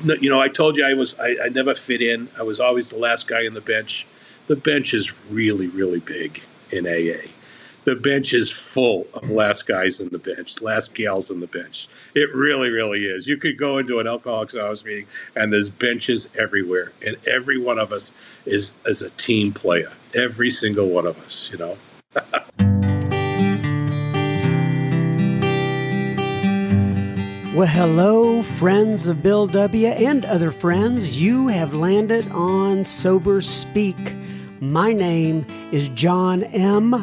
I told you I never fit in. I was always the last guy on the bench. The bench is really, really big in AA. The bench is full of last guys in the bench, last gals in the bench. It really, really is. You could go into an Alcoholics Anonymous meeting, and there's benches everywhere, and every one of us is a team player. Every single one of us, Well, hello, friends of Bill W. and other friends. You have landed on Sober Speak. My name is John M.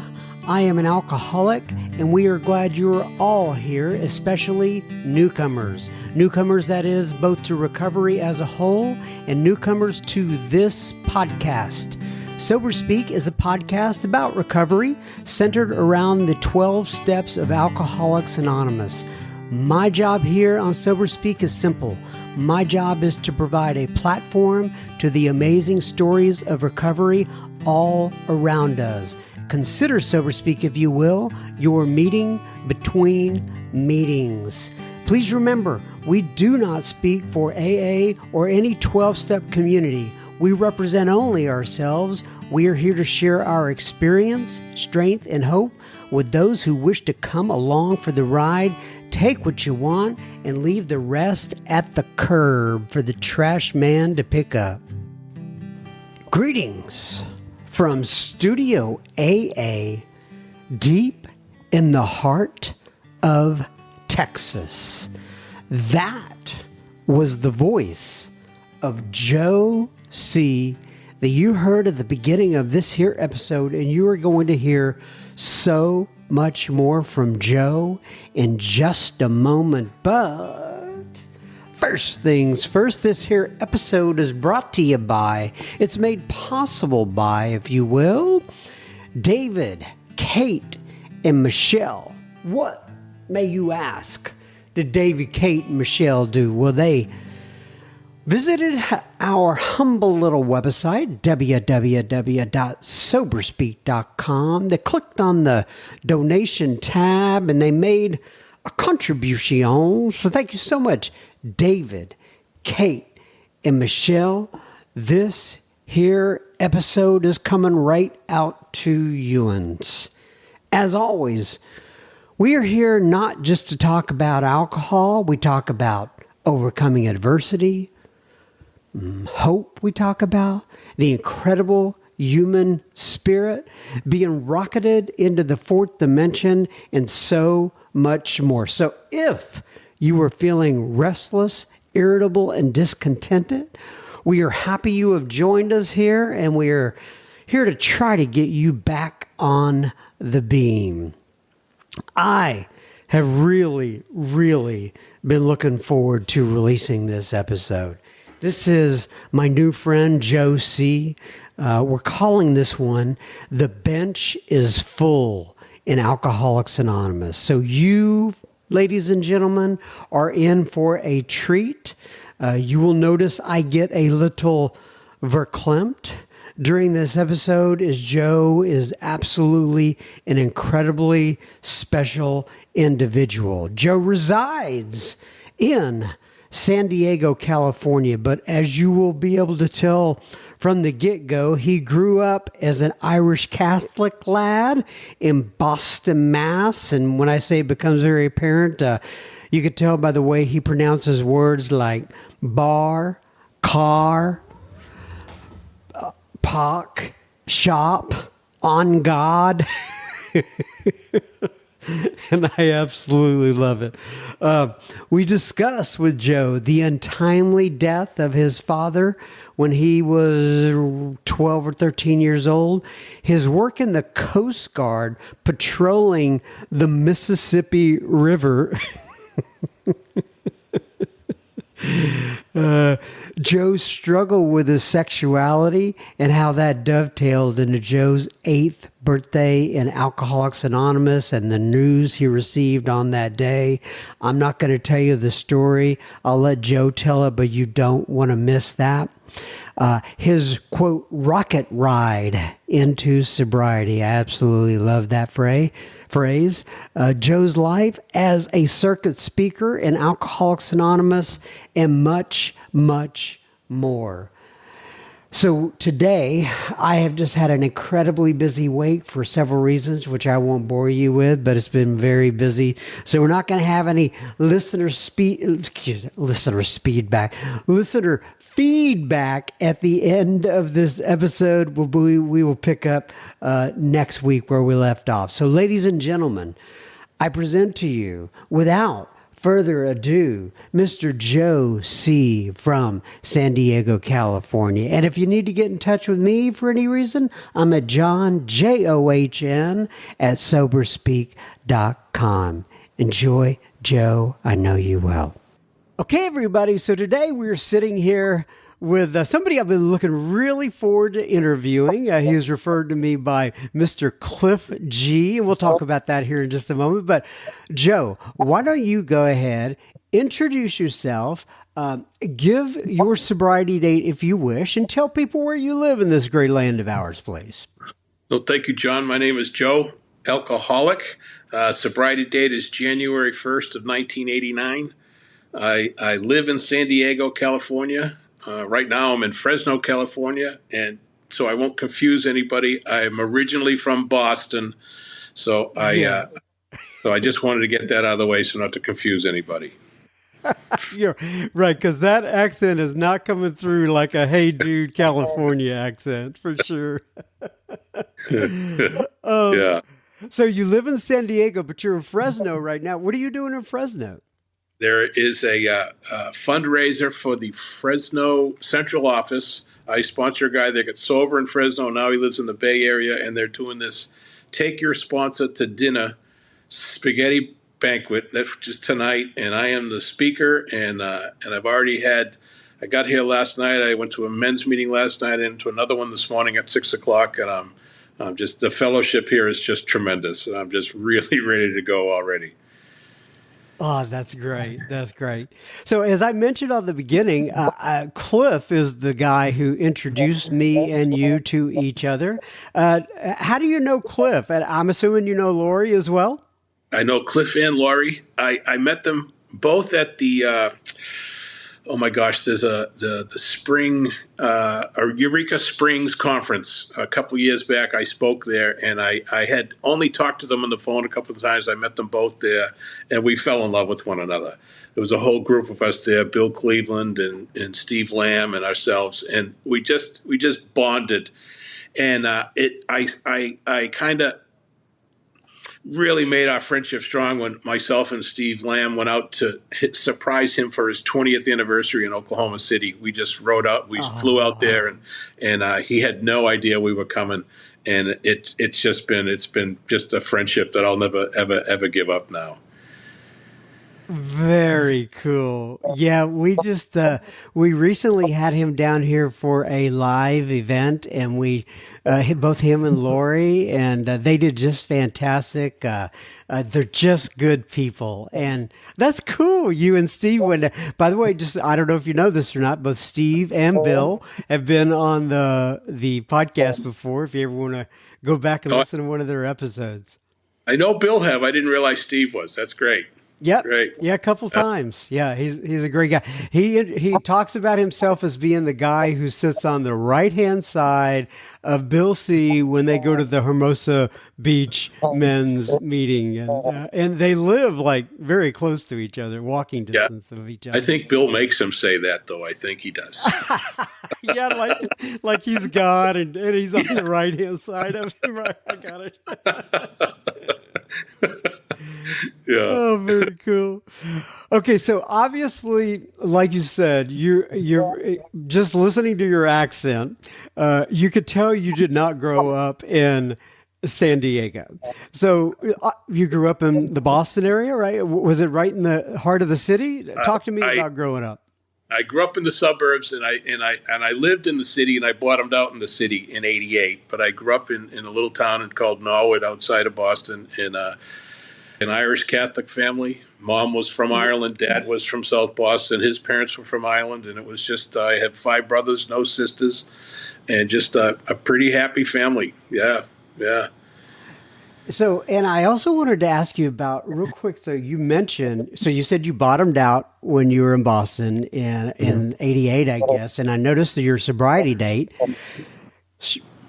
I am an alcoholic, and we are glad you are all here, especially newcomers. Newcomers, that is, both to recovery as a whole and newcomers to this podcast. Sober Speak is a podcast about recovery centered around the 12 steps of Alcoholics Anonymous. My job here on Sober Speak is simple. My job is to provide a platform to the amazing stories of recovery all around us. Consider Sober Speak, if you will, your meeting between meetings. Please remember, we do not speak for AA or any 12-step community. We represent only ourselves. We are here to share our experience, strength, and hope with those who wish to come along for the ride. Take what you want and leave the rest at the curb for the trash man to pick up. Greetings from Studio AA, deep in the heart of Texas. That was the voice of Joe C. that you heard at the beginning of this here episode, and you are going to hear so much more from Joe in just a moment. But first things first, this here episode is brought to you by, it's made possible by, if you will, David, Kate, and Michelle. What, may you ask, did David, Kate, and Michelle do? Well, they visited our humble little website, www.soberspeak.com. They clicked on the donation tab and they made a contribution. So thank you so much, David, Kate, and Michelle. This here episode is coming right out to youans. As always, we are here not just to talk about alcohol. We talk about overcoming adversity, hope. We talk about the incredible human spirit, being rocketed into the fourth dimension, and so much more. So if you are feeling restless, irritable, and discontented, we are happy you have joined us here, and we are here to try to get you back on the beam. I have really, really been looking forward to releasing this episode. This is my new friend, Joe C. We're calling this one, The Bench is Full in Alcoholics Anonymous. So you, ladies and gentlemen, are in for a treat. You will notice I get a little verklempt during this episode, as Joe is absolutely an incredibly special individual. Joe resides in San Diego, California, but as you will be able to tell from the get-go, he grew up as an Irish Catholic lad in Boston, Mass. And when I say it becomes very apparent, you could tell by the way he pronounces words like bar, car, pock, shop, on God. And I absolutely love it. We discuss with Joe the untimely death of his father when he was 12 or 13 years old, his work in the Coast Guard patrolling the Mississippi River. Joe's struggle with his sexuality and how that dovetailed into Joe's 8th birthday in Alcoholics Anonymous and the news he received on that day. I'm not going to tell you the story. I'll let Joe tell it, but you don't want to miss that. His, quote, rocket ride into sobriety. I absolutely love that phrase. Joe's life as a circuit speaker in Alcoholics Anonymous, and much, much more. So today, I have just had an incredibly busy week for several reasons, which I won't bore you with, but it's been very busy. So we're not going to have any listener feedback at the end of this episode. We will pick up next week where we left off. So, ladies and gentlemen, I present to you, without further ado, Mr. Joe C. from San Diego, California. And if you need to get in touch with me for any reason, I'm at John, JOHN, at soberspeak.com. Enjoy, Joe. I know you will. Okay, everybody. So today we're sitting here with somebody I've been looking really forward to interviewing. He was referred to me by Mr. Cliff G. And we'll talk about that here in just a moment. But Joe, why don't you go ahead, introduce yourself, give your sobriety date if you wish, and tell people where you live in this great land of ours, please. So thank you, John. My name is Joe, alcoholic. Sobriety date is January 1st of 1989. I live in San Diego, California. Right now I'm in Fresno, California, and so I won't confuse anybody. I'm originally from Boston, so I just wanted to get that out of the way so not to confuse anybody. You're right, because that accent is not coming through like a "Hey Dude" California accent for sure. Yeah. So you live in San Diego, but you're in Fresno right now. What are you doing in Fresno? There is a fundraiser for the Fresno Central Office. I sponsor a guy that got sober in Fresno. Now he lives in the Bay Area, and they're doing this Take Your Sponsor to Dinner spaghetti banquet. That's just tonight, and I am the speaker, and I've already had – I got here last night. I went to a men's meeting last night and to another one this morning at 6 o'clock, and I'm just – the fellowship here is just tremendous, and I'm just really ready to go already. Oh, that's great. That's great. So as I mentioned on the beginning, Cliff is the guy who introduced me and you to each other. How do you know Cliff? And I'm assuming you know Lori as well? I know Cliff and Lori. I met them both at the oh my gosh, there's the spring or Eureka Springs conference a couple of years back. I spoke there, and I had only talked to them on the phone a couple of times. I met them both there, and we fell in love with one another. There was a whole group of us there: Bill Cleveland and Steve Lamb and ourselves, and we just bonded. And I kind of really made our friendship strong when myself and Steve Lamb went out to surprise him for his 20th anniversary in Oklahoma City. We just flew out there, and he had no idea we were coming. And it's been just a friendship that I'll never, ever give up now. Very cool. Yeah, we recently had him down here for a live event, and we both him and Lori, and they did just fantastic. They're just good people, and that's cool. You and Steve went. By the way, just I don't know if you know this or not, but Steve and Bill have been on the podcast before. If you ever want to go back and listen to one of their episodes, I know Bill have. I didn't realize Steve was. That's great. Yep. Great. Yeah, a couple times. Yeah, he's a great guy. He talks about himself as being the guy who sits on the right-hand side of Bill C. when they go to the Hermosa Beach men's meeting, and they live like very close to each other, walking distance of each other. I think Bill makes him say that, though. I think he does. Yeah, like he's God, and he's on the right-hand side of him. Right, I got it. Yeah. Oh, very cool. Okay, so obviously, like you said, you're just listening to your accent. You could tell you did not grow up in San Diego. So you grew up in the Boston area, right? Was it right in the heart of the city? Talk to me about growing up. I grew up in the suburbs, and I lived in the city, and I bottomed out in the city in '88. But I grew up in a little town called Norwood outside of Boston, in an Irish Catholic family. Mom was from Ireland. Dad was from South Boston. His parents were from Ireland, and it was just I had 5 brothers, no sisters, and just a pretty happy family. Yeah. So, and I also wanted to ask you about real quick. So you mentioned, so you said you bottomed out when you were in Boston in '88, I guess. And I noticed that your sobriety date,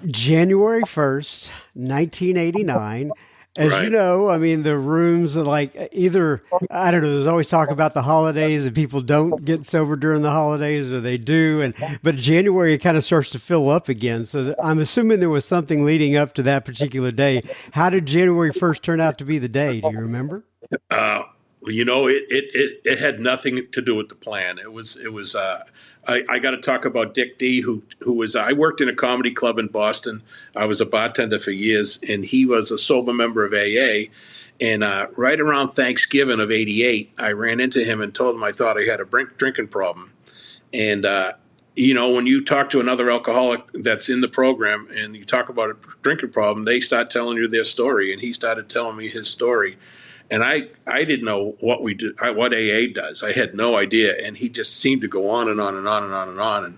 January 1st, 1989. As you Right. know, I mean, the rooms are like either, I don't know, there's always talk about the holidays and people don't get sober during the holidays or they do. But January kind of starts to fill up again. So I'm assuming there was something leading up to that particular day. How did January 1st turn out to be the day? Do you remember? Uh, it had nothing to do with the plan. I got to talk about Dick D, who was, I worked in a comedy club in Boston. I was a bartender for years, and he was a sober member of AA. And right around Thanksgiving of '88, I ran into him and told him I thought I had a drinking problem. And, when you talk to another alcoholic that's in the program and you talk about a drinking problem, they start telling you their story. And he started telling me his story. And I didn't know what we do, what AA does. I had no idea. And he just seemed to go on and on and on and on and on. And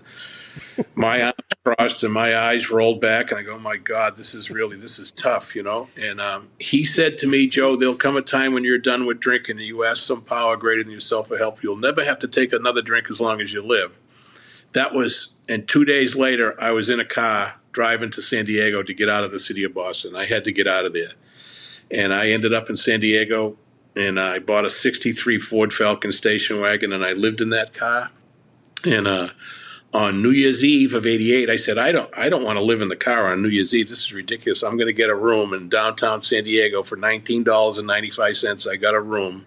my arms crossed and my eyes rolled back. And I go, my God, this is tough. And he said to me, Joe, there'll come a time when you're done with drinking and you ask some power greater than yourself for help. You'll never have to take another drink as long as you live. And 2 days later, I was in a car driving to San Diego to get out of the city of Boston. I had to get out of there. And I ended up in San Diego, and I bought a '63 Ford Falcon station wagon, and I lived in that car. And on New Year's Eve of '88, I said, I don't want to live in the car on New Year's Eve. This is ridiculous. I'm going to get a room in downtown San Diego for $19.95. I got a room,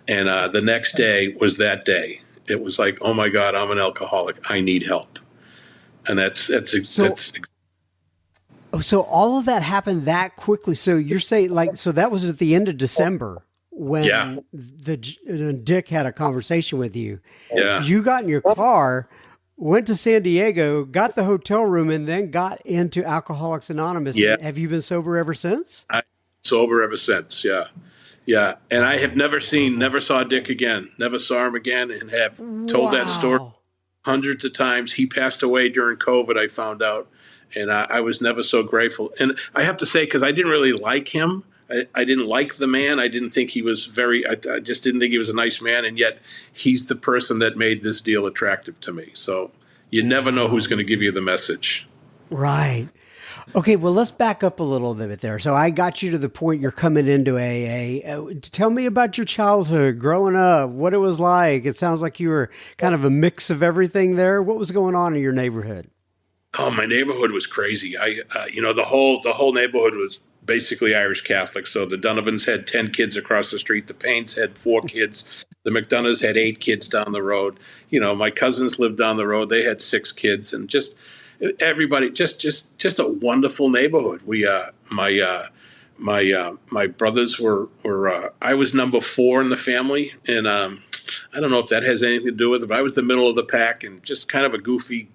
and the next day was that day. It was like, oh my God, I'm an alcoholic. I need help, and that's So, so all of that happened that quickly. So you're saying like, so that was at the end of December yeah, when Dick had a conversation with you. yeah. You got in your car, went to San Diego, got the hotel room, and then got into Alcoholics Anonymous. Yeah. Have you been sober ever since? I'm sober ever since. Yeah. Yeah. And I have never saw Dick again, never saw him again, and have told that story Wow. hundreds of times. He passed away during COVID, I found out. And I was never so grateful. And I have to say, because I didn't really like him, I didn't like the man. I didn't think he was I just didn't think he was a nice man. And yet he's the person that made this deal attractive to me. So you never know who's going to give you the message. Right. Okay, well, let's back up a little bit there. So I got you to the point you're coming into AA. Tell me about your childhood, growing up, what it was like. It sounds like you were kind of a mix of everything there. What was going on in your neighborhood? Oh, my neighborhood was crazy. The whole neighborhood was basically Irish Catholic. So the Donovans had 10 kids across the street. The Paynes had 4 kids. The McDonoughs had 8 kids down the road. My cousins lived down the road. They had 6 kids, and just everybody, just a wonderful neighborhood. My brothers were I was number 4 in the family, and I don't know if that has anything to do with it, but I was the middle of the pack and just kind of a goofy.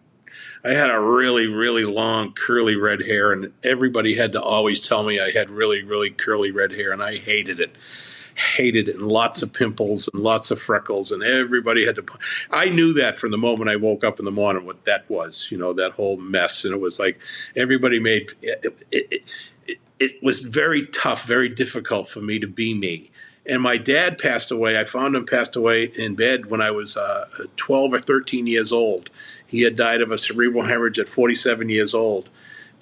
I had a really, really long curly red hair, and everybody had to always tell me I had really, really curly red hair, and I hated it. Hated it, and lots of pimples and lots of freckles, and everybody had to. I knew that from the moment I woke up in the morning what that was, that whole mess, and it was like everybody made it was very tough, very difficult for me to be me. And my dad passed away. I found him passed away in bed when I was 12 or 13 years old. He had died of a cerebral hemorrhage at 47 years old.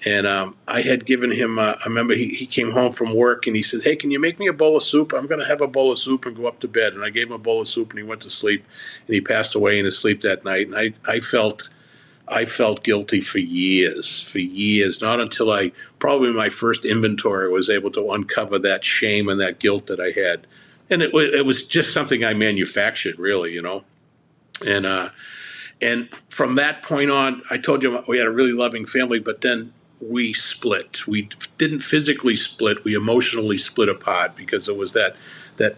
And I had given him, I remember he came home from work and he said, hey, can you make me a bowl of soup? I'm going to have a bowl of soup and go up to bed. And I gave him a bowl of soup and he went to sleep. And he passed away in his sleep that night. And I felt guilty for years, not until probably my first inventory was able to uncover that shame and that guilt that I had. And it was just something I manufactured, really. And from that point on, I told you we had a really loving family, but then we split. We didn't physically split. We emotionally split apart because it was that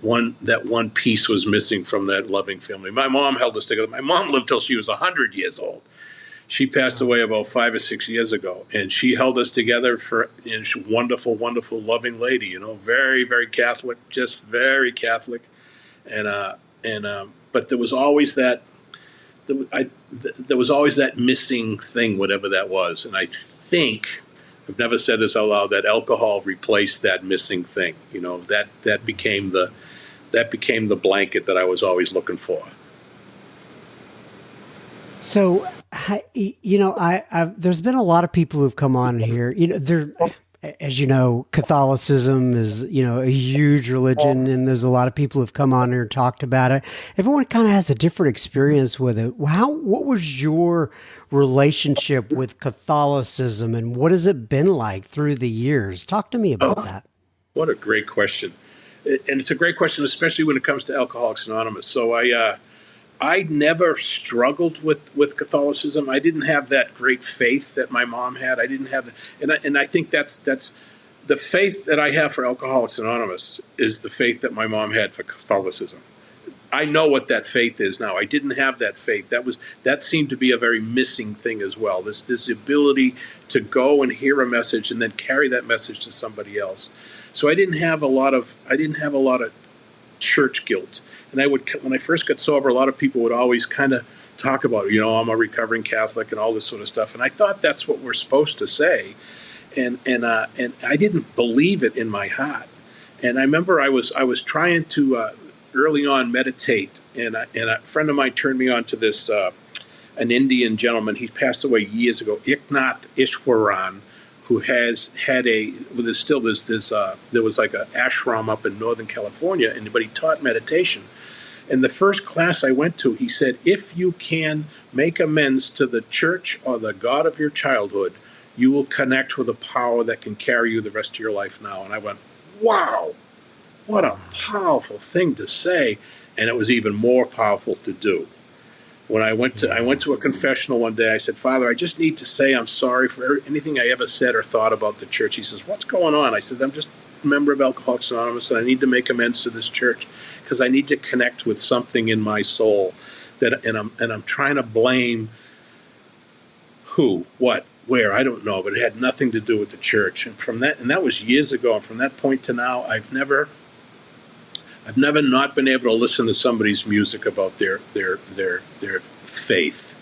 one piece was missing from that loving family. My mom held us together. My mom lived till she was 100 years old. She passed away about 5 or 6 years ago, and she held us together she's a wonderful, wonderful, loving lady. Very, very Catholic, just very Catholic, but there was always that. There was always that missing thing, whatever that was, and I think I've never said this out loud, that alcohol replaced that missing thing. That became the blanket that I was always looking for. So, there's been a lot of people who've come on here. As you know, Catholicism is, a huge religion, and there's a lot of people who've come on here and talked about it. Everyone kind of has a different experience with it. What was your relationship with Catholicism, and what has it been like through the years? Talk to me about that. What a great question. And it's a great question, especially when it comes to Alcoholics Anonymous. So I never struggled with Catholicism. I didn't have that great faith that my mom had. I didn't have, and I think that's the faith that I have for Alcoholics Anonymous is the faith that my mom had for Catholicism. I know what that faith is now. I didn't have that faith. That seemed to be a very missing thing as well. This ability to go and hear a message and then carry that message to somebody else. So I didn't have a lot of church guilt. And when I first got sober, a lot of people would always kind of talk about, I'm a recovering Catholic and all this sort of stuff. And I thought that's what we're supposed to say. And I didn't believe it in my heart. And I remember I was trying to early on meditate. And a friend of mine turned me on to this, an Indian gentleman. He passed away years ago, Eknath Ishwaran, who has had there was like an ashram up in Northern California, but he taught meditation. And the first class I went to, he said, if you can make amends to the church or the God of your childhood, you will connect with a power that can carry you the rest of your life now. And I went, wow, what a powerful thing to say. And it was even more powerful to do. When I went to a confessional one day, I said, Father, I just need to say I'm sorry for anything I ever said or thought about the church. He says, what's going on? I said, I'm just a member of Alcoholics Anonymous, and I need to make amends to this church because I need to connect with something in my soul and I'm trying to blame who, what, where, I don't know, but it had nothing to do with the church. And that was years ago. And from that point to now, I've never not been able to listen to somebody's music about their faith,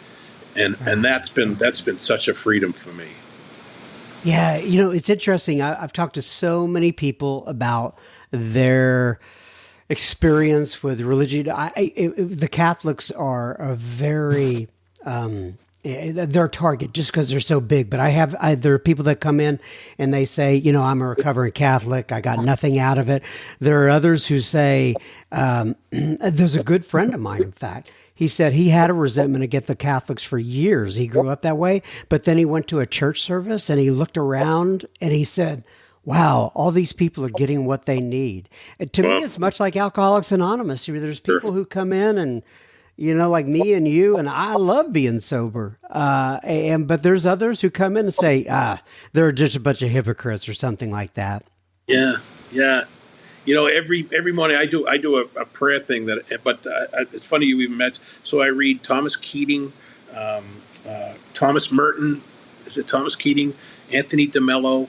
and that's been such a freedom for me. Yeah, it's interesting. I've talked to so many people about their experience with religion. The Catholics are a very they're a target just because they're so big. But there are people that come in and they say, I'm a recovering Catholic. I got nothing out of it. There are others who say, there's a good friend of mine, in fact. He said he had a resentment against the Catholics for years. He grew up that way, but then he went to a church service and he looked around and he said, wow, all these people are getting what they need. And to me, it's much like Alcoholics Anonymous. There's people who come in and, like me and you, and I love being sober. But there's others who come in and say, they're just a bunch of hypocrites or something like that. Yeah. Every morning I do a prayer thing but it's funny you even met. So I read Thomas Keating, Thomas Merton. Is it Thomas Keating? Anthony DeMello,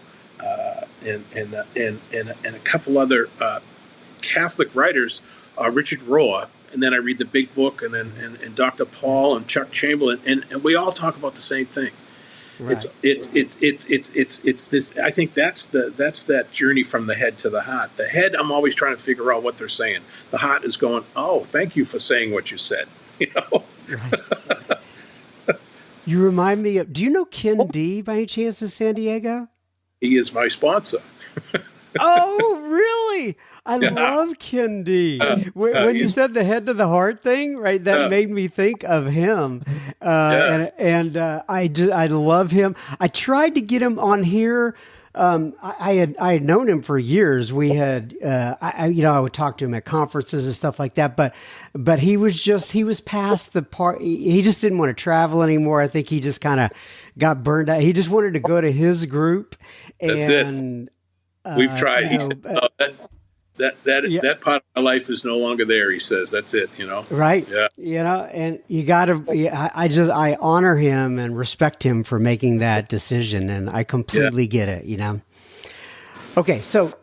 and a couple other Catholic writers, Richard Rohr. And then I read the Big Book, and Dr. Paul and Chuck Chamberlain, and we all talk about the same thing. Right. It's this. I think that's that journey from the head to the heart. The head, I'm always trying to figure out what they're saying. The heart is going, oh, thank you for saying what you said. Right. You remind me of. Do you know Ken D by any chance in San Diego? He is my sponsor. Oh, really? I love Ken D. When you said the head to the heart thing, right? That made me think of him. I love him. I tried to get him on here. I had known him for years. We had, I would talk to him at conferences and stuff like that. But he was past the part. He just didn't want to travel anymore. I think he just kind of got burned out. He just wanted to go to his group. That's it. We've tried. He said, that part of my life is no longer there. He says, that's it, Right. Yeah. And you gotta, I honor him and respect him for making that decision. And I completely get it, Okay, so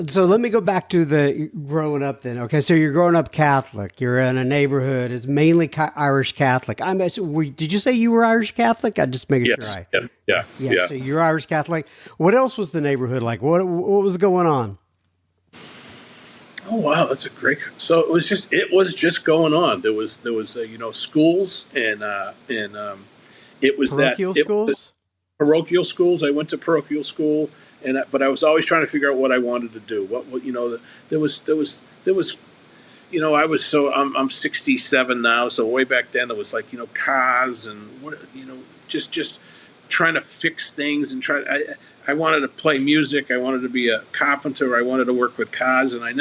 so let me go back to the growing up then. Okay, so you're growing up Catholic. You're in a neighborhood. It's mainly Irish Catholic. Did you say you were Irish Catholic? I just making sure Yes, I. yes, yeah, Yeah, yeah. so you're Irish Catholic. What else was the neighborhood like? What was going on? Oh wow, that's a great. So it was just going on. There was schools it was that Parochial it was schools? parochial schools. I went to parochial school, but I was always trying to figure out what I wanted to do. What there was I was I'm 67 now, so way back then it was like cars and what just trying to fix things and I wanted to play music. I wanted to be a carpenter. I wanted to work with cars, and I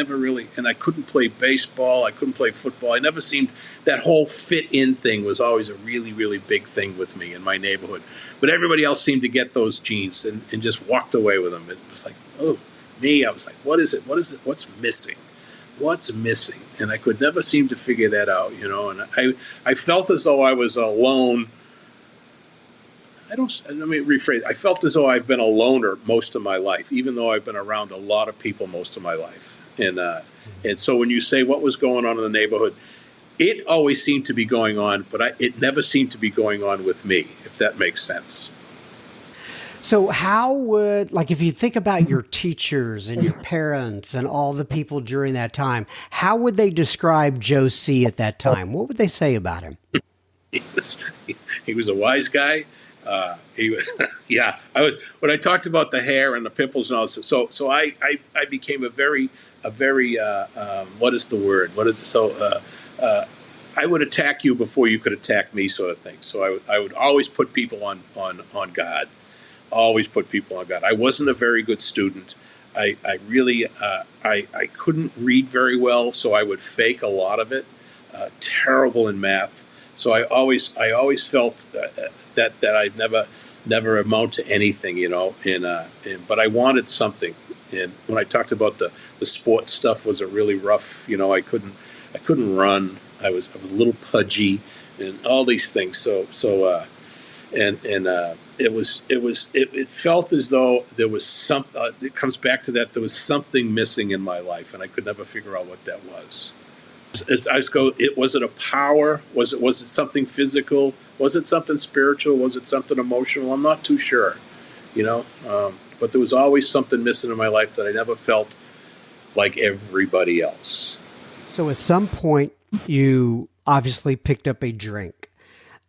couldn't play baseball. I couldn't play football. I never seemed that whole fit in thing was always a really, really big thing with me in my neighborhood. But everybody else seemed to get those genes and just walked away with them. It was like, oh, me. I was like, what is it? What is it? What's missing? What's missing? And I could never seem to figure that out, And I felt as though I was alone. Let me rephrase. I felt as though I've been a loner most of my life, even though I've been around a lot of people most of my life. And so when you say what was going on in the neighborhood, it always seemed to be going on, but it never seemed to be going on with me, if that makes sense. So how would, like, if you think about your teachers and your parents and all the people during that time, how would they describe Joe C. at that time? What would they say about him? He was he was a wise guy. He yeah. When I talked about the hair and the pimples and all this. So I became a very what is the word? What is it? I would attack you before you could attack me, sort of thing. So I would always put people on God. Always put people on God. I wasn't a very good student. I really I couldn't read very well, so I would fake a lot of it. Terrible in math. So I always felt that I'd never amount to anything, but I wanted something. And when I talked about the sports stuff was a really rough, I couldn't run. I was a little pudgy and all these things. It felt as though there was something. It comes back to that there was something missing in my life, and I could never figure out what that was. Was it a power? Was it something physical? Was it something spiritual? Was it something emotional? I'm not too sure, but there was always something missing in my life that I never felt like everybody else. So at some point, you obviously picked up a drink.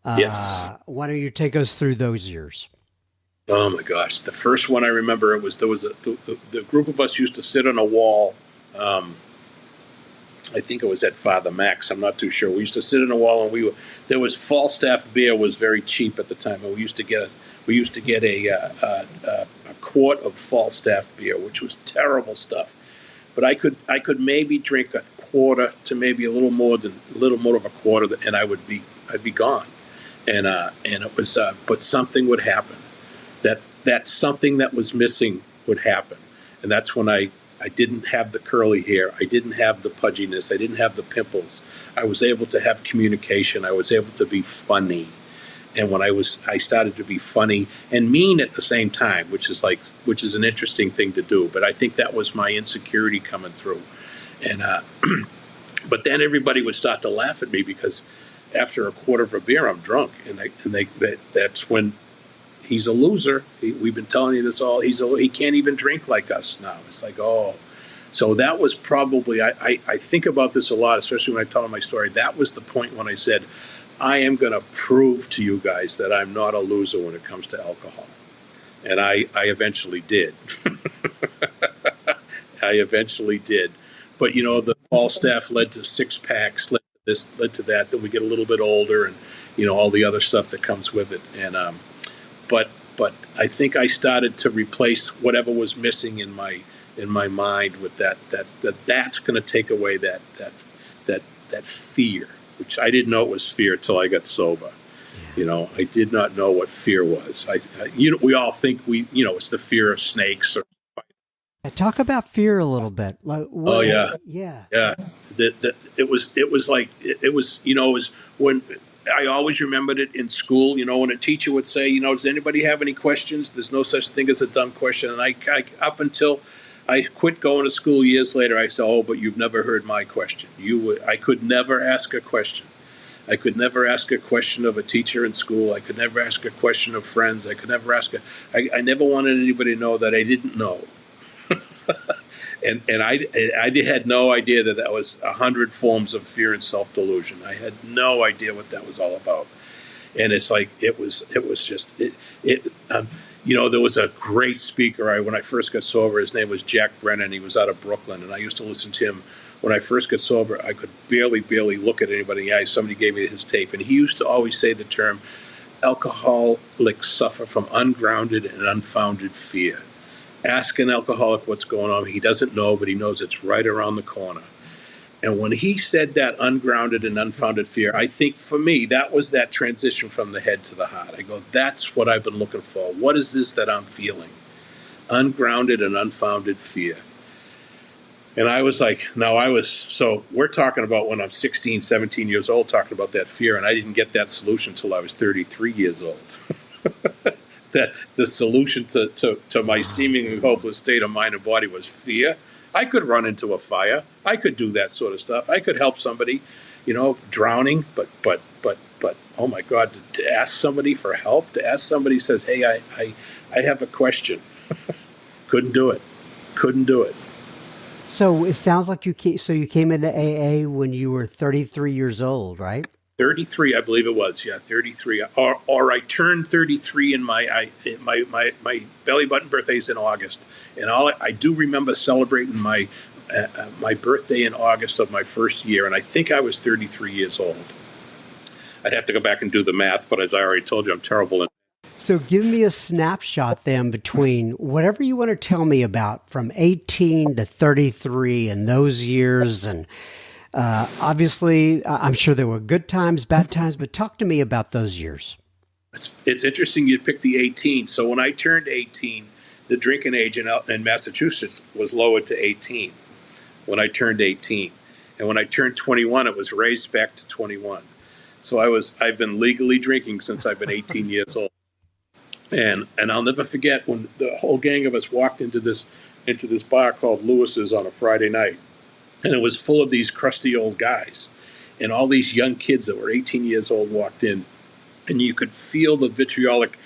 Yes. Why don't you take us through those years? Oh my gosh! The first one I remember the group of us used to sit on a wall. I think it was at Father Max. I'm not too sure. We used to sit on a wall, and there was Falstaff beer was very cheap at the time, and we used to get a quart of Falstaff beer, which was terrible stuff. But I could maybe drink a quarter to maybe a little more of a quarter, and I'd be gone. And it was but something would happen. That something that was missing would happen, and that's when I didn't have the curly hair. I didn't have the pudginess. I didn't have the pimples. I was able to have communication. I was able to be funny. And when I started to be funny and mean at the same time, which is an interesting thing to do. But I think that was my insecurity coming through. And but then everybody would start to laugh at me because after a quarter of a beer, I'm drunk, and that's when he's a loser. We've been telling you this all. He can't even drink like us now. It's like, oh. So that was probably, I think about this a lot, especially when I tell my story. That was the point when I said, I am going to prove to you guys that I'm not a loser when it comes to alcohol. And I eventually did. I eventually did. But, the Falstaff led to six packs, led to that. Then we get a little bit older and, all the other stuff that comes with it. And, but I think I started to replace whatever was missing in my mind with that's going to take away that fear, which I didn't know it was fear till I got sober. I did not know what fear was. We all think it's the fear of snakes. Talk about fear a little bit. Oh yeah. It was when I always remembered it in school. When a teacher would say, does anybody have any questions? There's no such thing as a dumb question. And I up until I quit going to school years later. I said, "Oh, but you've never heard my question. I could never ask a question. I could never ask a question of a teacher in school. I could never ask a question of friends. I could never I never wanted anybody to know that I didn't know." And I had no idea that was 100 forms of fear and self delusion. I had no idea what that was all about. And it's like it was just there was a great speaker. When I first got sober, his name was Jack Brennan. He was out of Brooklyn, and I used to listen to him. When I first got sober, I could barely look at anybody in the eye. Somebody gave me his tape, and he used to always say the term, "Alcoholics suffer from ungrounded and unfounded fear." Ask an alcoholic what's going on. He doesn't know, but he knows it's right around the corner. And when he said that ungrounded and unfounded fear, I think for me, that was that transition from the head to the heart. I go, that's what I've been looking for. What is this that I'm feeling? Ungrounded and unfounded fear. And I was like, so we're talking about when I'm 16, 17 years old, talking about that fear, and I didn't get that solution until I was 33 years old. That the solution to my seemingly hopeless state of mind and body was fear. I could run into a fire. I could do that sort of stuff. I could help somebody, drowning. But oh my God, to ask somebody for help, to ask somebody says, "Hey, I have a question." Couldn't do it. So it sounds like you came into AA when you were 33 years old, right? 33, I believe it was. Yeah, 33. Or I turned 33 in my belly button birthday's in August, and I do remember celebrating my birthday in August of my first year, and I think I was 33 years old. I'd have to go back and do the math, but as I already told you, I'm terrible. So give me a snapshot then between whatever you want to tell me about from 18 to 33 in those years. And obviously, I'm sure there were good times, bad times, but talk to me about those years. It's interesting you picked the 18. So when I turned 18, the drinking age in Massachusetts was lowered to 18 when I turned 18. And when I turned 21, it was raised back to 21. So I've been legally drinking since I've been 18 years old. And I'll never forget when the whole gang of us walked into this bar called Lewis's on a Friday night. And it was full of these crusty old guys. And all these young kids that were 18 years old walked in. And you could feel the vitriolic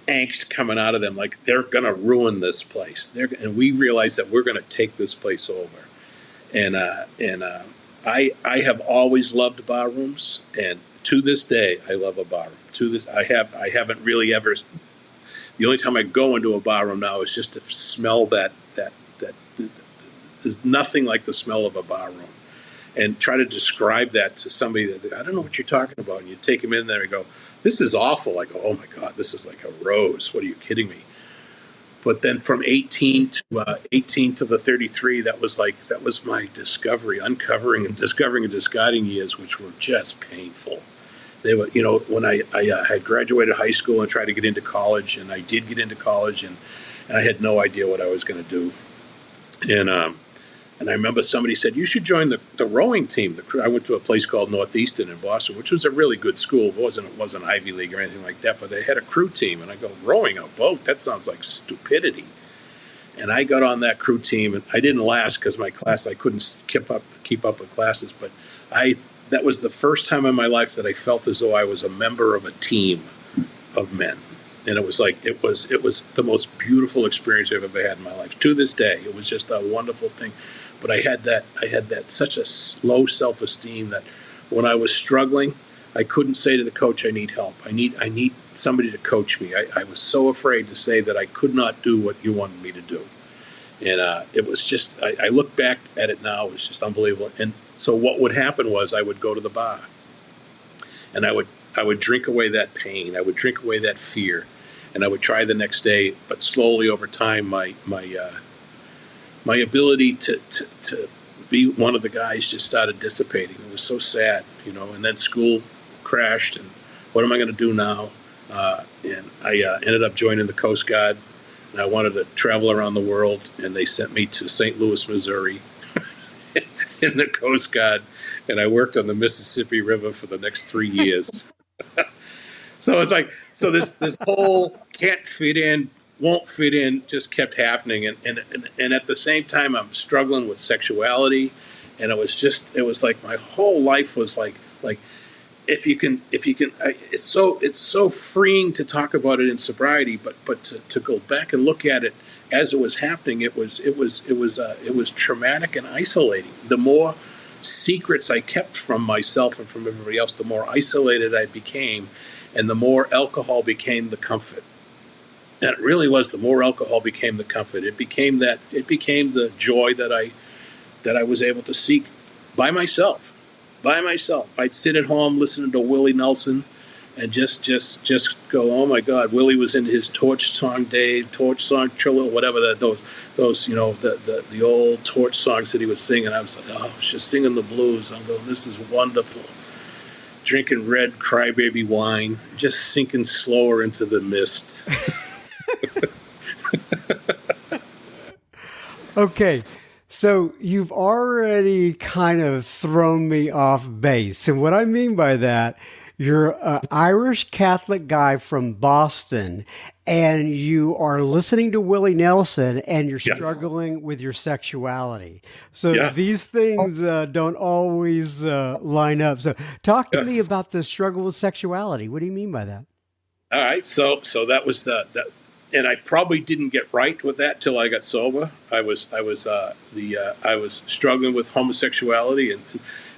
angst coming out of them, like they're going to ruin this place. And we realized that we're going to take this place over. And I have always loved bar rooms, and to this day, I love a bar room. I haven't really ever. The only time I go into a bar room now is just to smell that. There's nothing like the smell of a bar room, and try to describe that to somebody that I don't know what you're talking about. And you take them in there and go, "This is awful." I go, "Oh my God, this is like a rose. What are you kidding me?" But then from 18 to the 33, that was my uncovering and discovering and discarding years, which were just painful. They were, when I had graduated high school and tried to get into college, and I did get into college, and I had no idea what I was going to do. And I remember somebody said, "You should join the rowing team." I went to a place called Northeastern in Boston, which was a really good school. It wasn't Ivy League or anything like that, but they had a crew team. And I go, "Rowing a boat? That sounds like stupidity." And I got on that crew team, and I didn't last because my class, I couldn't keep up with classes. But that was the first time in my life that I felt as though I was a member of a team of men. And it was the most beautiful experience I've ever had in my life. To this day, it was just a wonderful thing. But I had that such a low self-esteem that when I was struggling, I couldn't say to the coach, "I need help. I need somebody to coach me." I was so afraid to say that I could not do what you wanted me to do. And it was just, I look back at it now, it was just unbelievable. And so what would happen was I would go to the bar, and I would drink away that pain. I would drink away that fear, and I would try the next day. But slowly over time, my ability to be one of the guys just started dissipating. It was so sad, and then school crashed, and what am I going to do now? And I ended up joining the Coast Guard, and I wanted to travel around the world, and they sent me to St. Louis, Missouri in the Coast Guard, and I worked on the Mississippi River for the next 3 years. So it's like, this whole can't fit in, won't fit in just kept happening. And at the same time, I'm struggling with sexuality. And it was like my whole life was like, if you can, it's so freeing to talk about it in sobriety, but to go back and look at it as it was happening, it was traumatic and isolating. The more secrets I kept from myself and from everybody else, the more isolated I became, and the more alcohol became the comfort. And it really was, the more alcohol became the comfort. It became the joy that I was able to seek by myself. I'd sit at home listening to Willie Nelson and just go, oh my God, Willie was in his Torch Song Triller, whatever those the old Torch songs that he was singing. I was like, oh, I was just singing the blues. I'm going, this is wonderful. Drinking red crybaby wine, just sinking slower into the mist. Okay, so you've already kind of thrown me off base. And what I mean by that, you're an Irish Catholic guy from Boston, and you are listening to Willie Nelson, and you're struggling with your sexuality. So these things don't always line up. So talk to me about the struggle with sexuality. What do you mean by that? All right, so that was that. And I probably didn't get right with that till I got sober. I was struggling with homosexuality, and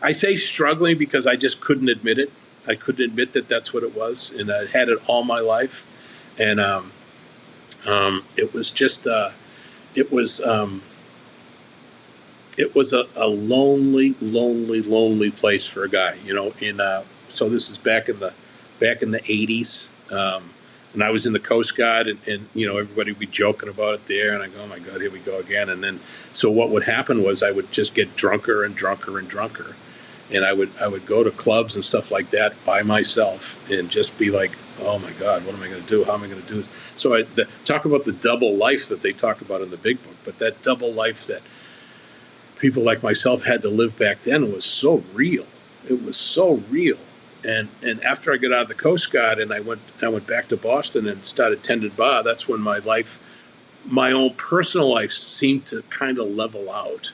I say struggling because I just couldn't admit it. I couldn't admit that that's what it was, and I had it all my life. And it was just it was a lonely place for a guy, you know. So this is back in the 80s. And I was in the Coast Guard, and you know, everybody would be joking about it there, and I go, oh my God, here we go again. And then, so what would happen was I would just get drunker and drunker and drunker, and I would go to clubs and stuff like that by myself, and just be like, oh my God, what am I going to do? How am I going to do this? So talk about the double life that they talk about in the Big Book, but that double life that people like myself had to live back then was so real. It was so real. And after I got out of the Coast Guard and I went back to Boston and started tending bar, that's when my own personal life seemed to kind of level out.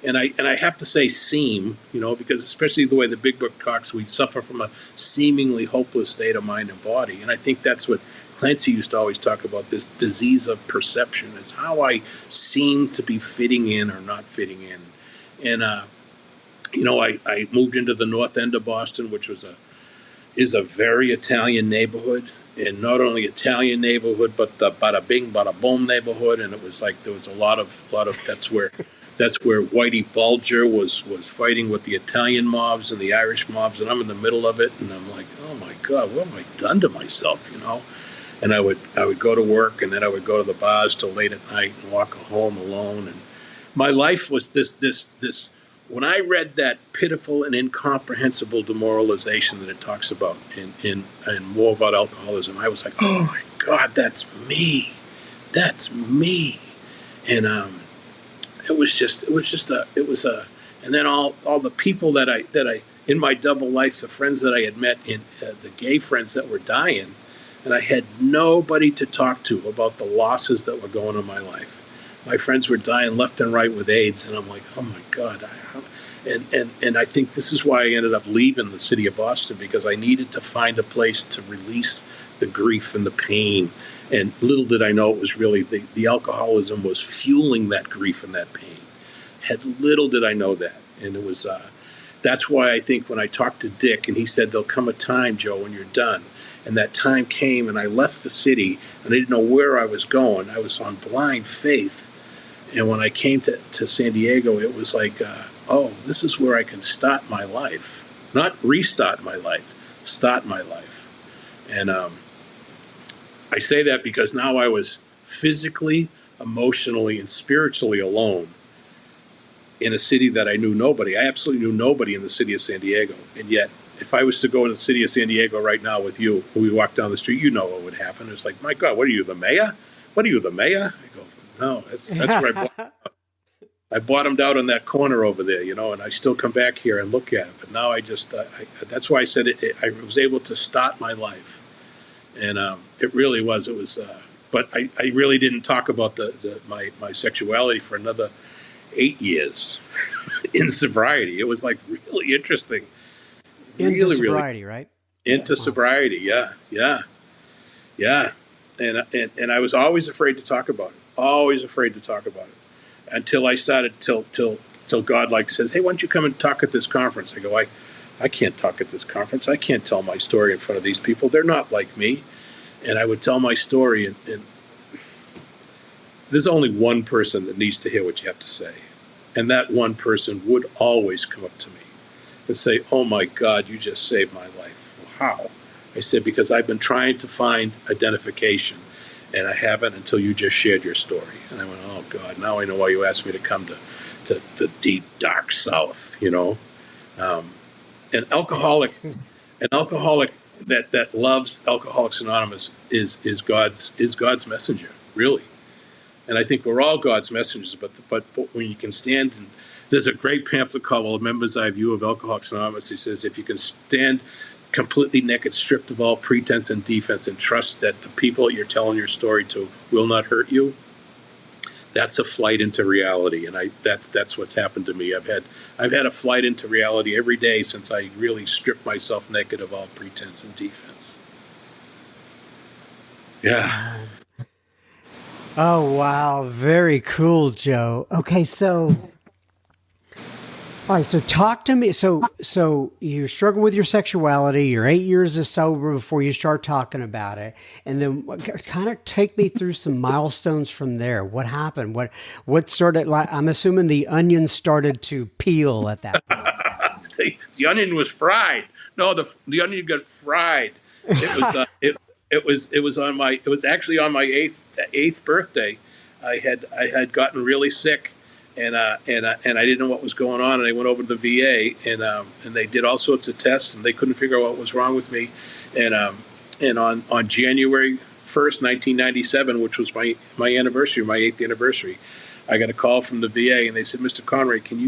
And I have to say seem, you know, because especially the way the Big Book talks, we suffer from a seemingly hopeless state of mind and body. And I think that's what Clancy used to always talk about, this disease of perception, is how I seem to be fitting in or not fitting in. And you know, I moved into the north end of Boston, which is a very Italian neighborhood, and not only Italian neighborhood, but the bada bing, bada boom neighborhood. And it was like there was a lot of that's where Whitey Bulger was fighting with the Italian mobs and the Irish mobs, and I'm in the middle of it, and I'm like, oh my God, what have I done to myself, you know? And I would go to work, and then I would go to the bars till late at night and walk home alone, and my life was this. When I read that pitiful and incomprehensible demoralization that it talks about in More About Alcoholism, I was like, oh my God, that's me. And and then all the people that I in my double life, the friends that I had met in the gay friends that were dying, and I had nobody to talk to about the losses that were going on in my life. My friends were dying left and right with AIDS, and I'm like, oh my God. And I think this is why I ended up leaving the city of Boston, because I needed to find a place to release the grief and the pain. And little did I know it was really the alcoholism was fueling that grief and that pain. Little did I know that. And it was that's why I think when I talked to Dick and he said, there'll come a time, Joe, when you're done. And that time came, and I left the city, and I didn't know where I was going. I was on blind faith. And when I came to San Diego, it was like, oh, this is where I can start my life. Not restart my life, start my life. And I say that because now I was physically, emotionally, and spiritually alone in a city that I knew nobody. I absolutely knew nobody in the city of San Diego. And yet, if I was to go to the city of San Diego right now with you, when we walk down the street, you know what would happen. It's like, my God, what are you, the mayor? What are you, the mayor? I go, no, that's where I bottomed out on that corner over there, you know, and I still come back here and look at it. But now I just, that's why I said I was able to start my life. And it really was, but I really didn't talk about my sexuality for another 8 years in sobriety. It was like really interesting. Into Really, sobriety, right? into Wow. sobriety. Yeah, yeah, yeah. And I was always afraid to talk about it. Always afraid to talk about it until I started till God like says, "Hey, why don't you come and talk at this conference?" I go, I can't talk at this conference. I can't tell my story in front of these people. They're not like me. And I would tell my story, and there's only one person that needs to hear what you have to say. And that one person would always come up to me and say, "Oh my God, you just saved my life." How? I said, "Because I've been trying to find identification, and I haven't until you just shared your story." And I went, "Oh God, now I know why you asked me to come to the deep, dark South, you know?" Um, an alcoholic, an alcoholic that loves Alcoholics Anonymous is God's messenger, really. And I think we're all God's messengers, but when you can stand and there's a great pamphlet called "A Member's Eye View of Alcoholics Anonymous." He says, if you can stand completely naked, stripped of all pretense and defense, and trust that the people you're telling your story to will not hurt you, that's a flight into reality. And that's what's happened to me. I've had a flight into reality every day since I really stripped myself naked of all pretense and defense. Yeah. Oh, wow. Very cool, Joe. Okay, so all right, so talk to me. So you struggle with your sexuality. You're 8 years of sober before you start talking about it, and then kind of take me through some milestones from there. What happened? What started? Like, I'm assuming the onion started to peel at that point. The onion was fried. No, the onion got fried. It was it was actually on my eighth birthday. I had gotten really sick, and I didn't know what was going on, and I went over to the VA, and they did all sorts of tests, and they couldn't figure out what was wrong with me, and on January 1st, 1997, which was my anniversary, my 8th anniversary, I got a call from the VA, and they said, "Mr. Conroy, can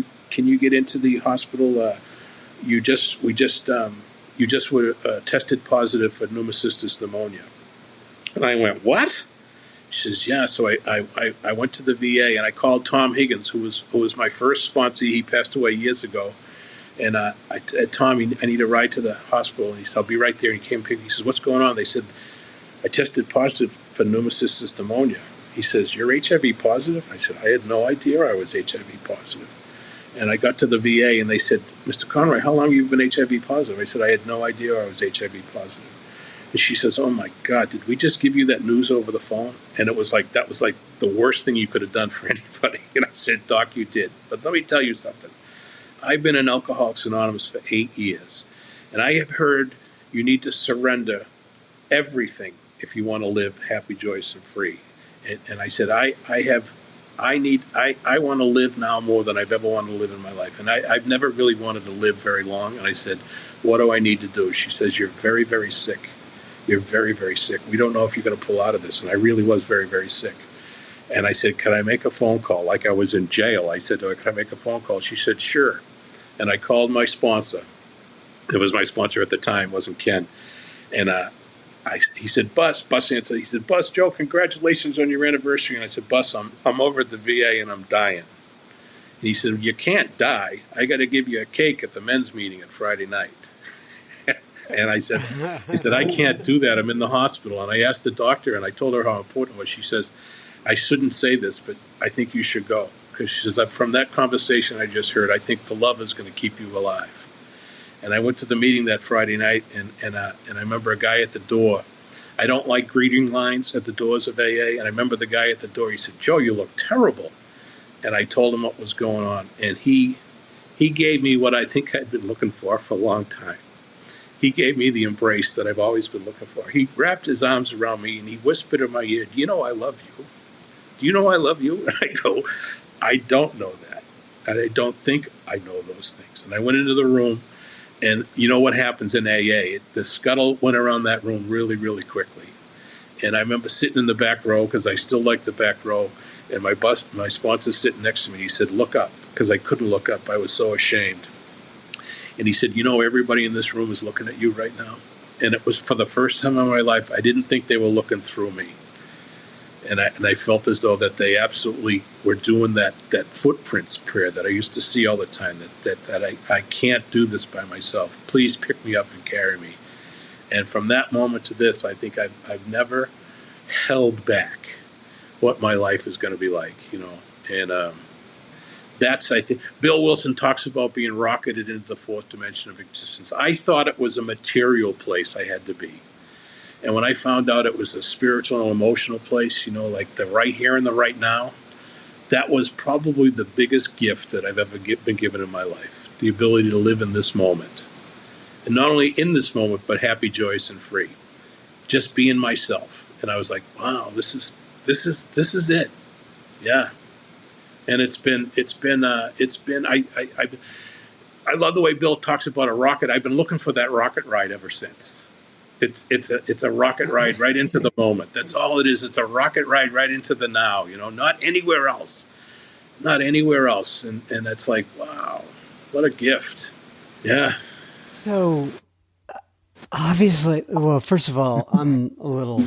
you get into the hospital? You just were tested positive for pneumocystis pneumonia." And I went, "What?" She says, "Yeah." So I went to the VA, and I called Tom Higgins, who was my first sponsee. He passed away years ago. And I said, "Tom, I need a ride to the hospital." And he said, "I'll be right there." And he came pick. He says, "What's going on?" They said, "I tested positive for pneumocystis pneumonia." He says, "You're HIV positive?" I said, "I had no idea I was HIV positive." And I got to the VA, and they said, "Mr. Conroy, how long have you been HIV positive?" I said, "I had no idea I was HIV positive." And she says, "Oh my God, did we just give you that news over the phone?" And that was like the worst thing you could have done for anybody. And I said, "Doc, you did. But let me tell you something. I've been in Alcoholics Anonymous for 8 years, and I have heard you need to surrender everything if you want to live happy, joyous, and free." And I said, I want to live now more than I've ever wanted to live in my life. And I've never really wanted to live very long. And I said, "What do I need to do?" She says, "You're very, very sick. You're very, very sick. We don't know if you're going to pull out of this." And I really was very, very sick. And I said, "Can I make a phone call?" Like I was in jail. I said to her, "Can I make a phone call?" She said, "Sure." And I called my sponsor. It was my sponsor at the time, wasn't Ken. And he said, "Bus answered." He said, "Bus, Joe, congratulations on your anniversary." And I said, "Bus, I'm over at the VA and I'm dying." And he said, "You can't die. I got to give you a cake at the men's meeting on Friday night." And I said, "I can't do that. I'm in the hospital." And I asked the doctor, and I told her how important it was. She says, "I shouldn't say this, but I think you should go." Because she says, "From that conversation I just heard, I think the love is going to keep you alive." And I went to the meeting that Friday night, and I remember a guy at the door. I don't like greeting lines at the doors of AA. And I remember the guy at the door. He said, "Joe, you look terrible." And I told him what was going on. And he gave me what I think I'd been looking for a long time. He gave me the embrace that I've always been looking for. He wrapped his arms around me, and he whispered in my ear, "Do you know I love you? Do you know I love you?" And I go, "I don't know that. And I don't think I know those things." And I went into the room, and you know what happens in AA? The scuttle went around that room really, really quickly. And I remember sitting in the back row, because I still like the back row, and my sponsor sitting next to me. He said, "Look up," because I couldn't look up. I was so ashamed. And he said, "You know, everybody in this room is looking at you right now." And it was for the first time in my life, I didn't think they were looking through me. And I felt as though that they absolutely were doing that footprints prayer that I used to see all the time, that I can't do this by myself. Please pick me up and carry me. And from that moment to this, I think I've never held back what my life is going to be like, And that's, I think, Bill Wilson talks about being rocketed into the fourth dimension of existence. I thought it was a material place I had to be. And when I found out it was a spiritual and emotional place, like the right here and the right now, that was probably the biggest gift that I've ever been given in my life. The ability to live in this moment. And not only in this moment, but happy, joyous, and free. Just being myself. And I was like, wow, this is it. Yeah. And I love the way Bill talks about a rocket. I've been looking for that rocket ride ever since. It's a rocket ride right into the moment. That's all it is. It's a rocket ride right into the now, not anywhere else. Not anywhere else. And it's like, wow, what a gift. Yeah. So, obviously, well, first of all, I'm a little,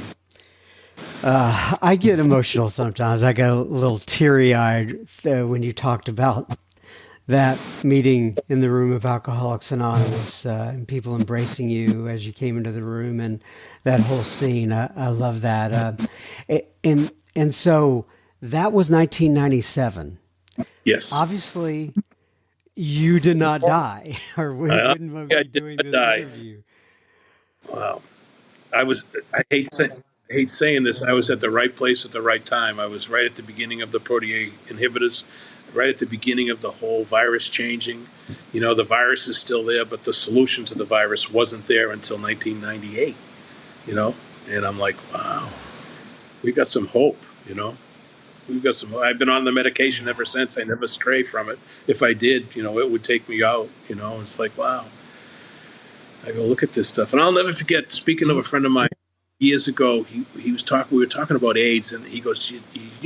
I get emotional sometimes. I get a little teary-eyed when you talked about that meeting in the room of Alcoholics Anonymous and people embracing you as you came into the room and that whole scene. I love that. And so that was 1997. Yes. Obviously, you did not die, or we wouldn't be doing this interview. Wow. I hate saying this. I was at the right place at the right time. I was right at the beginning of the protease inhibitors, right at the beginning of the whole virus changing. The virus is still there, but the solution to the virus wasn't there until 1998, and I'm like, wow, we got some hope, We've got some. I've been on the medication ever since. I never stray from it. If I did, it would take me out, It's like, wow. I go, look at this stuff. And I'll never forget, speaking of a friend of mine years ago, he was talking, we were talking about AIDS, and he goes, you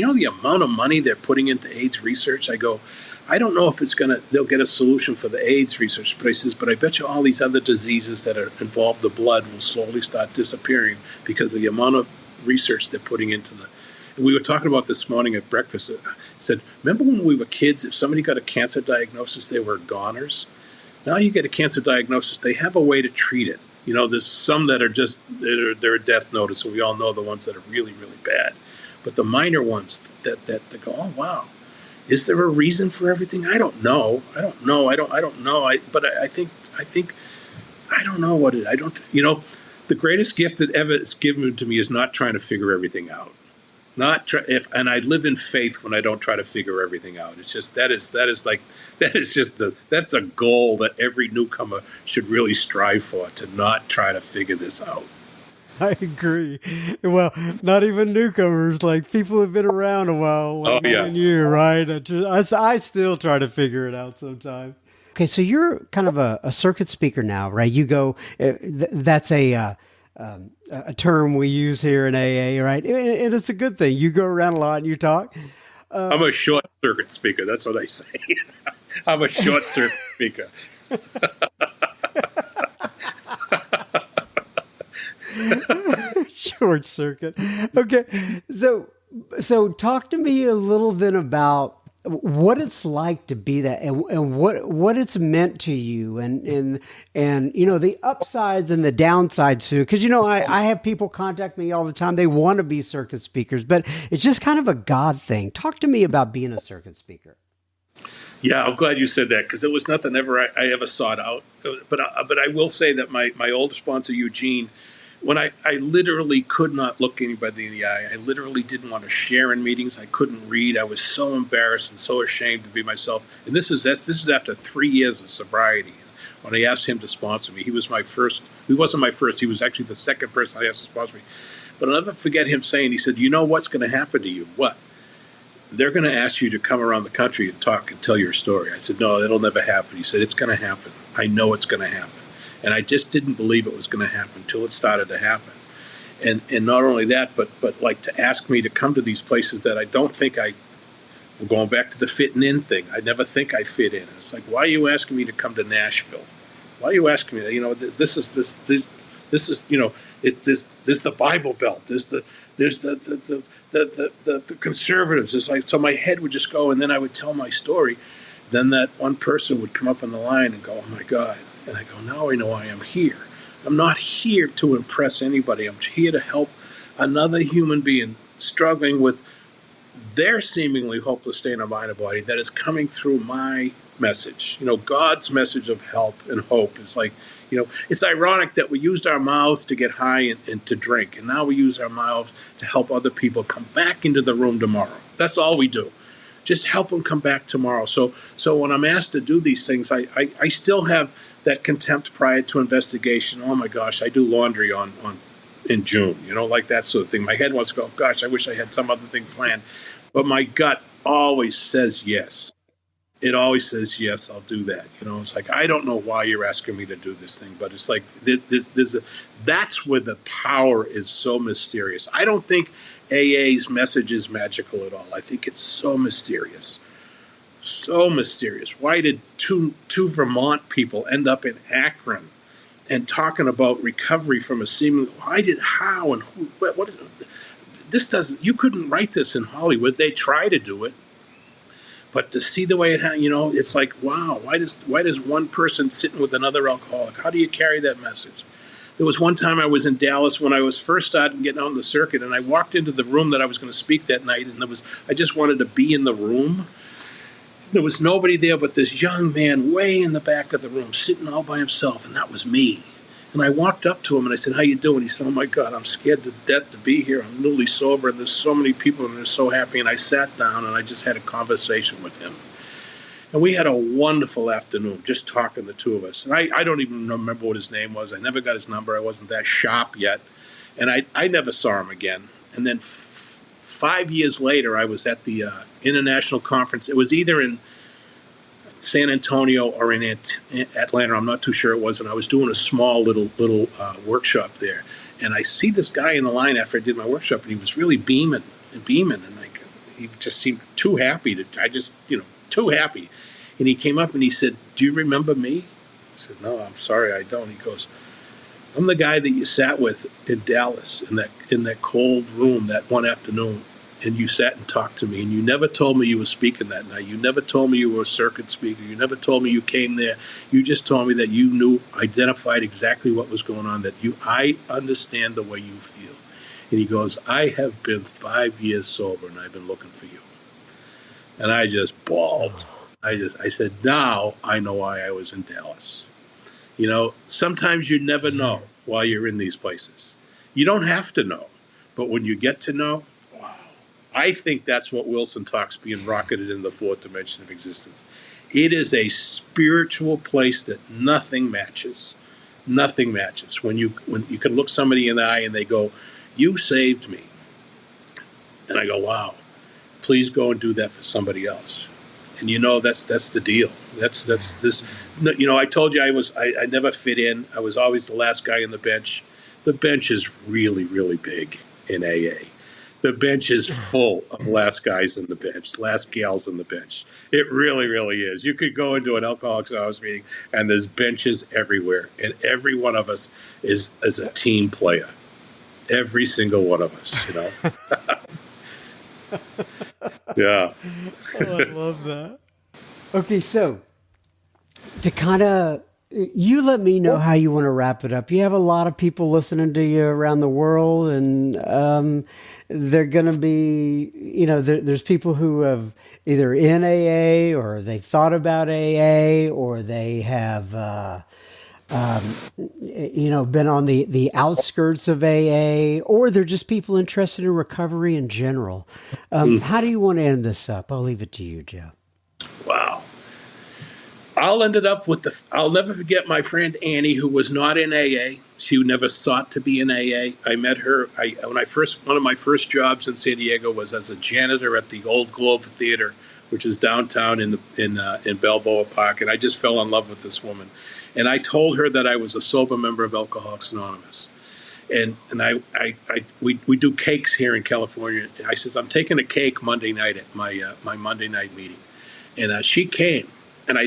know the amount of money they're putting into AIDS research? I go, I don't know if they'll get a solution for the AIDS research, but he says, but I bet you all these other diseases that are involved the blood will slowly start disappearing because of the amount of research they're putting into the. And we were talking about this morning at breakfast. I said, remember when we were kids, if somebody got a cancer diagnosis, they were goners? Now you get a cancer diagnosis, they have a way to treat it. There's some that are just, they're a death notice, and we all know the ones that are really, really bad. But the minor ones that they go, oh, wow. Is there a reason for everything? I don't know. I don't know. But I think, I don't know what it, I don't, the greatest gift that ever is given to me is not trying to figure everything out. And I live in faith when I don't try to figure everything out. It's just, that's a goal that every newcomer should really strive for, to not try to figure this out. I agree. Well, not even newcomers, like people who've been around a while, like you, right? I still try to figure it out sometimes. Okay, so you're kind of a circuit speaker now, right? You go, that's a term we use here in AA, right? And it's a good thing. You go around a lot and you talk. I'm a short circuit speaker. That's what I say. I'm a short circuit speaker. Short circuit. Okay. So talk to me a little then about what it's like to be that, and what it's meant to you, and the upsides and the downsides too. Because I have people contact me all the time. They want to be circuit speakers, but it's just kind of a God thing. Talk to me about being a circuit speaker. Yeah, I'm glad you said that, because it was nothing I ever sought out. But I will say that my old sponsor, Eugene, when I literally could not look anybody in the eye, I literally didn't want to share in meetings. I couldn't read. I was so embarrassed and so ashamed to be myself. And this is after 3 years of sobriety. When I asked him to sponsor me, he was my first. He wasn't my first. He was actually the second person I asked to sponsor me. But I'll never forget him saying, he said, you know what's going to happen to you? What? They're going to ask you to come around the country and talk and tell your story. I said, no, that'll never happen. He said, it's going to happen. I know it's going to happen. And I just didn't believe it was going to happen until it started to happen. And not only that, but like to ask me to come to these places that I don't think we're going back to the fitting in thing. I never think I fit in. It's like, why are you asking me to come to Nashville? Why are you asking me? This This is, this the Bible Belt. There's the conservatives. It's like, so my head would just go, and then I would tell my story. Then that one person would come up on the line and go, "Oh my God!" And I go, "Now I know why I'm here. I'm not here to impress anybody. I'm here to help another human being struggling with their seemingly hopeless state of mind and body that is coming through my message. God's message of help and hope is like, it's ironic that we used our mouths to get high and to drink, and now we use our mouths to help other people come back into the room tomorrow. That's all we do. Just help them come back tomorrow. So when I'm asked to do these things, I still have that contempt prior to investigation. Oh my gosh, I do laundry on in June, like that sort of thing. My head wants to go, gosh, I wish I had some other thing planned. But my gut always says yes. It always says, yes, I'll do that. It's like, I don't know why you're asking me to do this thing, but it's like, that's where the power is so mysterious. I don't think AA's message is magical at all. I think it's so mysterious. So mysterious. Why did two Vermont people end up in Akron and talking about recovery from a how and who, what is it? This doesn't, you couldn't write this in Hollywood. They try to do it. But to see the way it's like, wow, why does one person sitting with another alcoholic? How do you carry that message? There was one time I was in Dallas when I was first starting getting out on the circuit, and I walked into the room that I was going to speak that night, and I just wanted to be in the room. There was nobody there but this young man way in the back of the room, sitting all by himself, and that was me. And I walked up to him and I said, "How you doing?" He said, "Oh my God, I'm scared to death to be here. I'm newly sober, and there's so many people and they're so happy." And I sat down and I just had a conversation with him. And we had a wonderful afternoon, just talking, the two of us. And I don't even remember what his name was. I never got his number. I wasn't that sharp yet. And I never saw him again. And then 5 years later, I was at the international conference. It was either in San Antonio or in Atlanta. I'm not too sure it was. And I was doing a small little workshop there. And I see this guy in the line after I did my workshop, and he was really beaming. And he just seemed too happy too happy. And he came up and he said, "Do you remember me?" I said, "No, I'm sorry, I don't." He goes, "I'm the guy that you sat with in Dallas in that cold room that one afternoon, and you sat and talked to me, and you never told me you were speaking that night. You never told me you were a circuit speaker. You never told me you came there. You just told me that you identified exactly what was going on, I understand the way you feel." And he goes, "I have been 5 years sober, and I've been looking for you." And I just bawled. I said, now I know why I was in Dallas. Sometimes you never know while you're in these places. You don't have to know. But when you get to know, wow. I think that's what Wilson talks being rocketed in the fourth dimension of existence. It is a spiritual place that nothing matches. Nothing matches. When you can look somebody in the eye and they go, "You saved me." And I go, wow. Please go and do that for somebody else. And that's the deal. That's this. I told you I never fit in. I was always the last guy on the bench. The bench is really, really big in AA. The bench is full of last guys on the bench, last gals on the bench. It really, really is. You could go into an Alcoholics Anonymous meeting and there's benches everywhere, and every one of us is a team player. Every single one of us. Yeah. Oh, I love that. Okay, so to kind of, you let me know how you want to wrap it up. You have a lot of people listening to you around the world, and they're going to be, there's people who have either in AA or they've thought about AA or they have, been on the outskirts of AA, or they're just people interested in recovery in general. How do you want to end this up? I'll leave it to you, Joe. Wow. I'll never forget my friend Annie, who was not in AA. She never sought to be in AA. I met her, one of my first jobs in San Diego was as a janitor at the Old Globe Theater, which is downtown in Balboa Park. And I just fell in love with this woman. And I told her that I was a sober member of Alcoholics Anonymous. And we do cakes here in California. I says, "I'm taking a cake Monday night at my Monday night meeting." And she came, and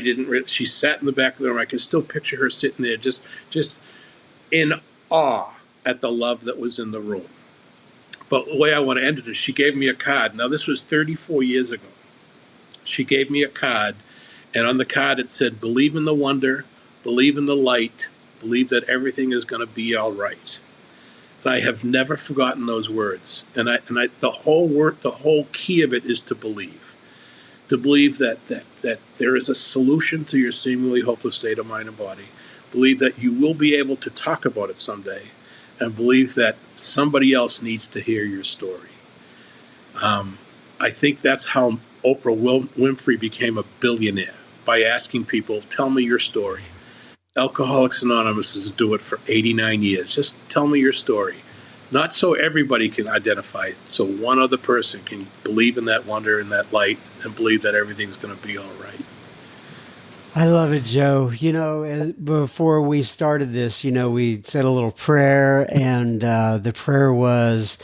she sat in the back of the room. I can still picture her sitting there just in awe at the love that was in the room. But the way I want to end it is she gave me a card. Now, this was 34 years ago. She gave me a card, and on the card it said, believe in the wonder, believe in the light, believe that everything is going to be all right. And I have never forgotten those words. And the whole key of it is to believe. To believe that there is a solution to your seemingly hopeless state of mind and body. Believe that you will be able to talk about it someday, and believe that somebody else needs to hear your story. I think that's how Oprah Winfrey became a billionaire, by asking people, tell me your story. Alcoholics Anonymous is do it for 89 years. Just tell me your story. Not so everybody can identify it, so one other person can believe in that wonder and that light and believe that everything's going to be all right. I love it, Joe. Before we started this, we said a little prayer, and the prayer was,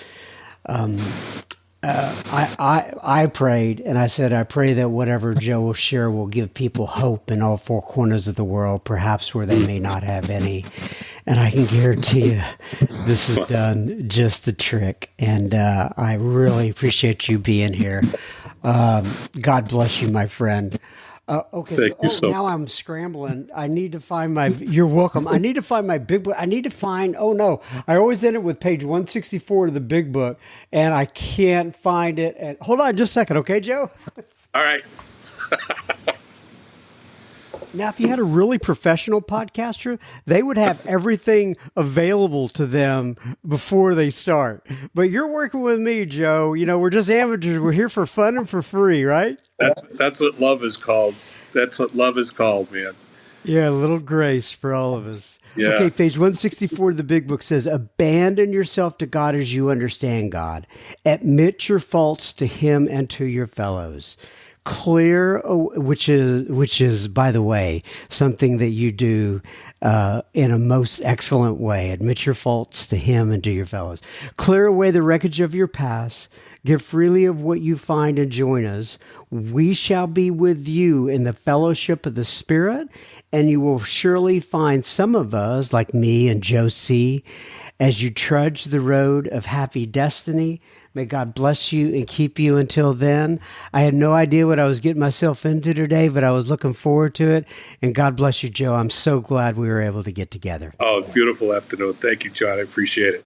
I prayed, and I said, I pray that whatever Joe will share will give people hope in all four corners of the world, perhaps where they may not have any. And I can guarantee you this has done just the trick. And I really appreciate you being here. God bless you, my friend. Okay. Thank you so now I'm scrambling. I need to find you're welcome. I need to find my big book. I need to find, I always end it with page 164 of the big book, and I can't find it. And hold on just a second. Okay, Joe? All right. Now, if you had a really professional podcaster, they would have everything available to them before they start. But you're working with me, Joe. We're just amateurs. We're here for fun and for free, right? That's what love is called. That's what love is called, man. Yeah, a little grace for all of us. Yeah. Okay, page 164 of the big book says, abandon yourself to God as you understand God. Admit your faults to him and to your fellows. Clear, which is, by the way, something that you do in a most excellent way. Admit your faults to him and to your fellows. Clear away the wreckage of your past. Give freely of what you find and join us. We shall be with you in the fellowship of the Spirit, and you will surely find some of us, like me and Joe C., as you trudge the road of happy destiny. May God bless you and keep you until then. I had no idea what I was getting myself into today, but I was looking forward to it. And God bless you, Joe. I'm so glad we were able to get together. Oh, beautiful afternoon. Thank you, John. I appreciate it.